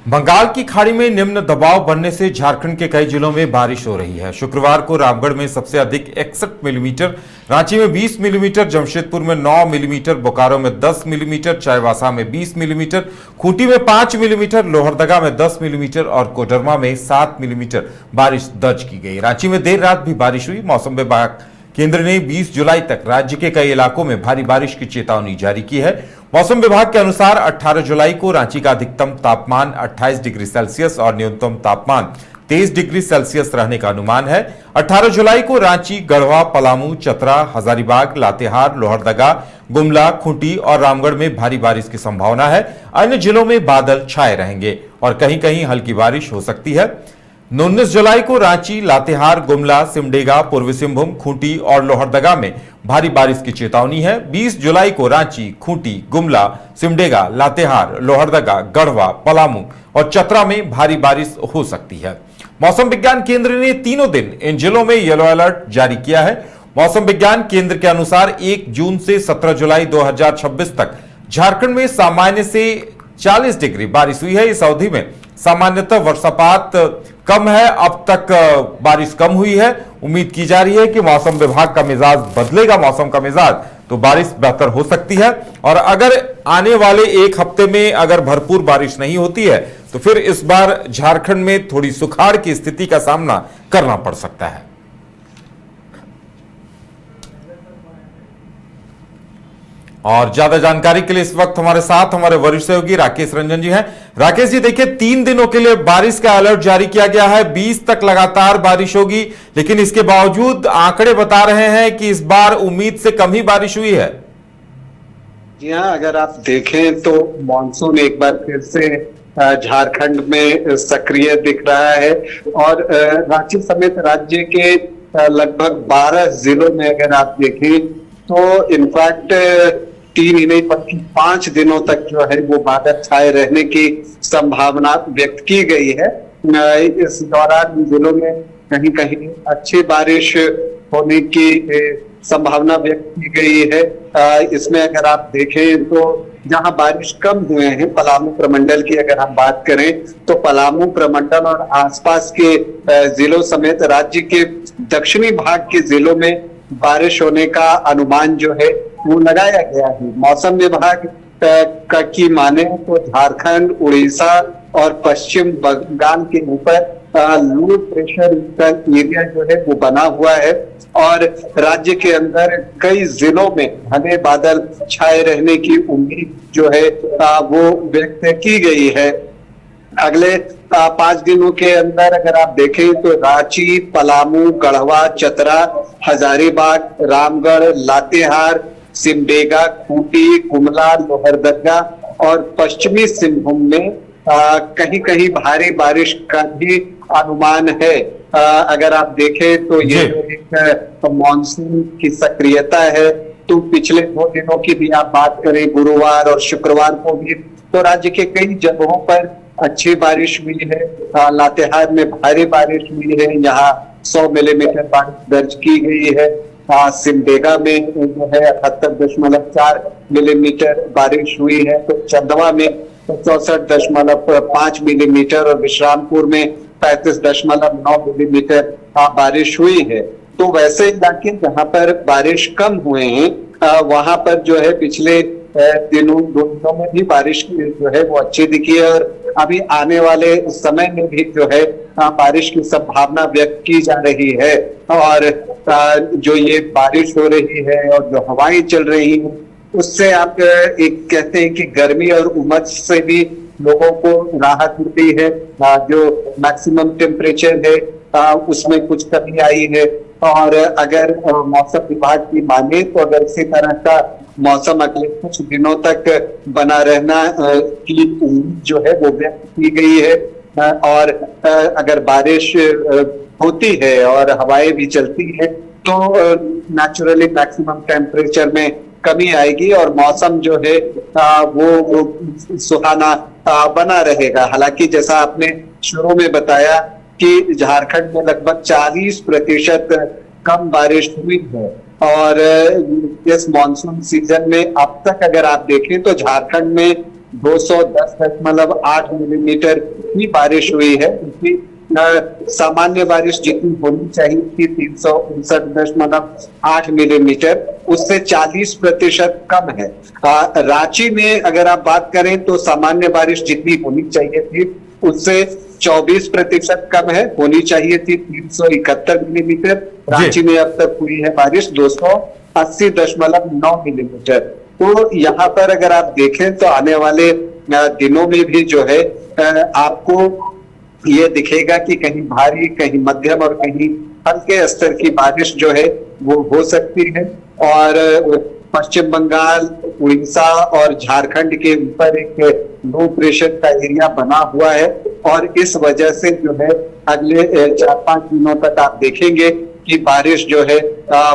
बंगाल की खाड़ी में निम्न दबाव बनने से झारखंड के कई जिलों में बारिश हो रही है। शुक्रवार को रामगढ़ में सबसे अधिक 61 मिलीमीटर, रांची में 20 मिलीमीटर, जमशेदपुर में 9 मिलीमीटर, बोकारो में 10 मिलीमीटर, चाईबासा में 20 मिलीमीटर, खूंटी में 5 मिलीमीटर, लोहरदगा में 10 मिलीमीटर और कोडरमा में 7 मिलीमीटर बारिश दर्ज की गई। रांची में देर रात भी बारिश हुई। मौसम विभाग केंद्र ने 20 जुलाई तक राज्य के कई इलाकों में भारी बारिश की चेतावनी जारी की है। मौसम विभाग के अनुसार 18 जुलाई को रांची का अधिकतम तापमान 28 डिग्री सेल्सियस और न्यूनतम तापमान 23 डिग्री सेल्सियस रहने का अनुमान है। 18 जुलाई को रांची, गढ़वा, पलामू, चतरा, हजारीबाग, लातेहार, लोहरदगा, गुमला, खूंटी और रामगढ़ में भारी बारिश की संभावना है। अन्य जिलों में बादल छाए रहेंगे और कहीं कहीं हल्की बारिश हो सकती है। 19 जुलाई को रांची, लातेहार, गुमला, सिमडेगा, पूर्वी सिंहभूम, खूंटी और लोहरदगा में भारी बारिश की चेतावनी है। 20 जुलाई को रांची, खूंटी, गुमला, सिमडेगा, लातेहार, लोहरदगा, गढ़वा, पलामू और चतरा में भारी बारिश हो सकती है। मौसम विज्ञान केंद्र ने तीनों दिन इन जिलों में येलो अलर्ट जारी किया है। मौसम विज्ञान केंद्र के अनुसार 1 जून से 17 जुलाई 2026 तक झारखंड में सामान्य से 40 डिग्री बारिश हुई है। इस अवधि में सामान्यतः वर्षापात कम है। अब तक बारिश कम हुई है। उम्मीद की जा रही है कि मौसम विभाग का मिजाज बदलेगा, मौसम का मिजाज, तो बारिश बेहतर हो सकती है। और अगर आने वाले एक हफ्ते में अगर भरपूर बारिश नहीं होती है तो फिर इस बार झारखंड में थोड़ी सुखाड़ की स्थिति का सामना करना पड़ सकता है। और ज्यादा जानकारी के लिए इस वक्त हमारे साथ हमारे वरिष्ठ सहयोगी राकेश रंजन जी हैं। राकेश जी, देखिए 3 दिनों के लिए बारिश का अलर्ट जारी किया गया है। 20 तक लगातार बारिश होगी, लेकिन इसके बावजूद आंकड़े बता रहे हैं कि इस बार उम्मीद से कम ही बारिश हुई है। जी हाँ, अगर आप देखें तो मानसून एक बार फिर से झारखंड में सक्रिय दिख रहा है और रांची समेत राज्य के लगभग 12 जिलों में अगर आप देखें तो इनफैक्ट 3 ही नहीं बल्कि 5 दिनों तक जो है वो बादल छाए रहने की संभावना व्यक्त की गई है। इस दौरान जिलों में कहीं कहीं अच्छी बारिश होने की संभावना व्यक्त की गई है। इसमें अगर आप देखें तो जहां बारिश कम हुए हैं, पलामू प्रमंडल की अगर हम बात करें तो पलामू प्रमंडल और आसपास के जिलों समेत राज्य के दक्षिणी भाग के जिलों में बारिश होने का अनुमान जो है वो लगाया गया है। मौसम विभाग की माने तो झारखंड, उड़ीसा और पश्चिम बंगाल के ऊपर लो प्रेशर एरिया जो है वो बना हुआ है और राज्य के अंदर कई जिलों में घने बादल छाए रहने की उम्मीद जो है वो व्यक्त की गई है। अगले 5 दिनों के अंदर अगर आप देखें तो रांची, पलामू, गढ़वा, चतरा, हजारीबाग, रामगढ़, लातेहार, सिमडेगा, खूंटी, गुमला, लोहरदगा और पश्चिमी सिंहभूम में कहीं कहीं भारी बारिश का भी अनुमान है। अगर आप देखें तो ये एक मानसून की सक्रियता है। तो पिछले 2 दिनों की भी आप बात करें, गुरुवार और शुक्रवार को भी तो राज्य के कई जगहों पर अच्छी बारिश हुई है। लातेहार में भारी बारिश हुई है, यहाँ 100 मिलीमीटर बारिश दर्ज की गई है। सिमडेगा में जो है 78.4 मिलीमीटर बारिश हुई है। तो चंदवा में 64.5 मिलीमीटर और विश्रामपुर में 35.9 मिलीमीटर बारिश हुई है। तो वैसे इलाके जहां पर बारिश कम हुए हैं वहां पर जो है पिछले 2 दिनों में भी बारिश जो है वो अच्छी दिखी है और अभी आने वाले समय में भी जो है बारिश की संभावना व्यक्त की जा रही है। और जो ये बारिश हो रही है और जो हवाएं चल रही हैं उससे आप एक कहते हैं कि गर्मी और उमस से भी लोगों को राहत मिलती है। जो मैक्सिमम टेम्परेचर है उसमें कुछ कमी आई है और अगर मौसम विभाग की माने तो अगर इसी तरह का मौसम अगले कुछ दिनों तक बना रहना की उम्मीद जो है वो व्यक्त की गई है और अगर बारिश होती है और हवाएं भी चलती है तो नेचुरली मैक्सिमम टेम्परेचर में कमी आएगी और मौसम जो है वो सुहाना बना रहेगा। हालांकि जैसा आपने शुरू में बताया कि झारखंड में लगभग 40% कम बारिश हुई है और इस मानसून सीजन में अब तक अगर आप देखें तो झारखंड में 210.8 मिलीमीटर की बारिश हुई है। इसकी सामान्य बारिश जितनी होनी चाहिए थी 359.8 मिलीमीटर, उससे 40% कम है। रांची में अगर आप बात करें तो सामान्य बारिश जितनी होनी चाहिए थी उससे 24% कम है, होनी चाहिए थी 371 मिलीमीटर। रांची में अब तक हुई है बारिश 280.9 मिलीमीटर। तो यहाँ पर अगर आप देखें तो आने वाले दिनों में भी जो है आपको ये दिखेगा कि कहीं भारी, कहीं मध्यम और कहीं हल्के स्तर की बारिश जो है वो हो सकती है। और पश्चिम बंगाल, उड़ीसा और झारखंड के ऊपर एक लो प्रेशर का एरिया बना हुआ है और इस वजह से जो है अगले 4-5 दिनों तक आप देखेंगे कि बारिश जो है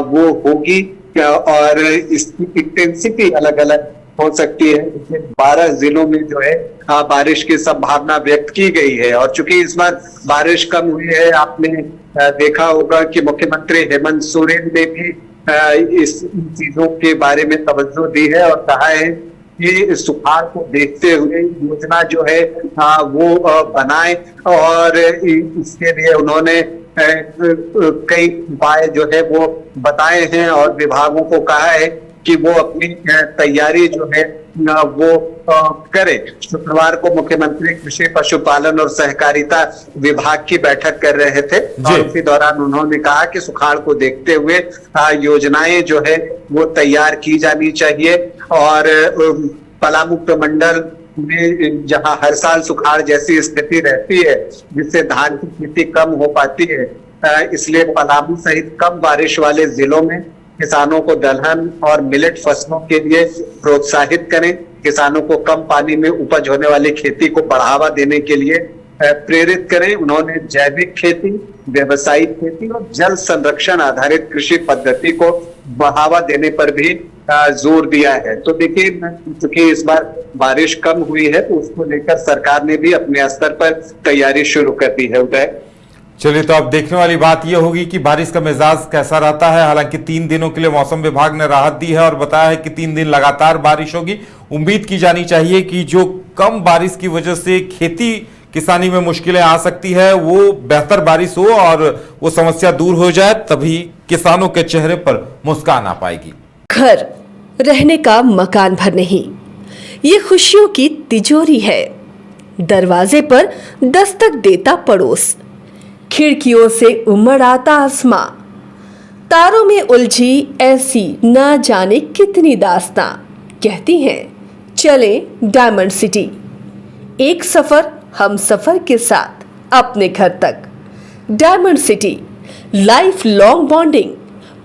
वो होगी और इसकी इंटेंसिटी अलग अलग हो सकती है। 12 जिलों में जो है बारिश की संभावना व्यक्त की गई है। और चूंकि इस बार बारिश कम हुई है, आपने देखा होगा कि मुख्यमंत्री हेमंत सोरेन ने भी इस चीजों के बारे में तवज्जो दी है और कहा है कि सुखाड़ को देखते हुए योजना जो है वो बनाए और इसके लिए उन्होंने कई उपाय जो है वो बताए हैं और विभागों को कहा है कि वो अपनी तैयारी जो है वो करे। शुक्रवार को मुख्यमंत्री कृषि, पशुपालन और सहकारिता विभाग की बैठक कर रहे थे और उसी दौरान उन्होंने कहा कि सुखाड़ को देखते हुए योजनाएं जो है वो तैयार की जानी चाहिए। और पलामू प्रमंडल में जहां हर साल सुखाड़ जैसी स्थिति रहती है जिससे धान की खेती कम हो पाती है, इसलिए पलामू सहित कम बारिश वाले जिलों में किसानों को दलहन और मिलेट फसलों के लिए प्रोत्साहित करें। किसानों को कम पानी में उपज होने वाली खेती को बढ़ावा देने के लिए प्रेरित करें। उन्होंने जैविक खेती, व्यावसायिक खेती और जल संरक्षण आधारित कृषि पद्धति को बढ़ावा देने पर भी जोर दिया है। तो देखिए, क्योंकि इस बार बारिश कम हुई है तो उसको लेकर सरकार ने भी अपने स्तर पर तैयारी शुरू कर दी है। उदय, चलिए, तो अब देखने वाली बात यह होगी कि बारिश का मिजाज कैसा रहता है। हालांकि 3 दिनों के लिए मौसम विभाग ने राहत दी है और बताया है कि 3 दिन लगातार बारिश होगी। उम्मीद की जानी चाहिए कि जो कम बारिश की वजह से खेती किसानी में मुश्किलें आ सकती है वो बेहतर बारिश हो और वो समस्या दूर हो जाए, तभी किसानों के चेहरे पर मुस्कान आ पाएगी। घर रहने का मकान भर नहीं, ये खुशियों की तिजोरी है। दरवाजे पर दस्तक देता पड़ोस, खिड़कियों से उमड़ आता आसमां, तारों में उलझी ऐसी ना जाने कितनी दास्तां। कहती हैं चले डायमंड सिटी, एक सफर हम सफर के साथ अपने घर तक। Diamond city, life long bonding,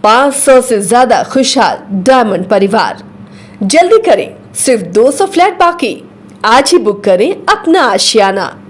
500 से ज्यादा खुशहाल डायमंड परिवार। जल्दी करें, सिर्फ 200 फ्लैट बाकी। आज ही बुक करें अपना आशियाना।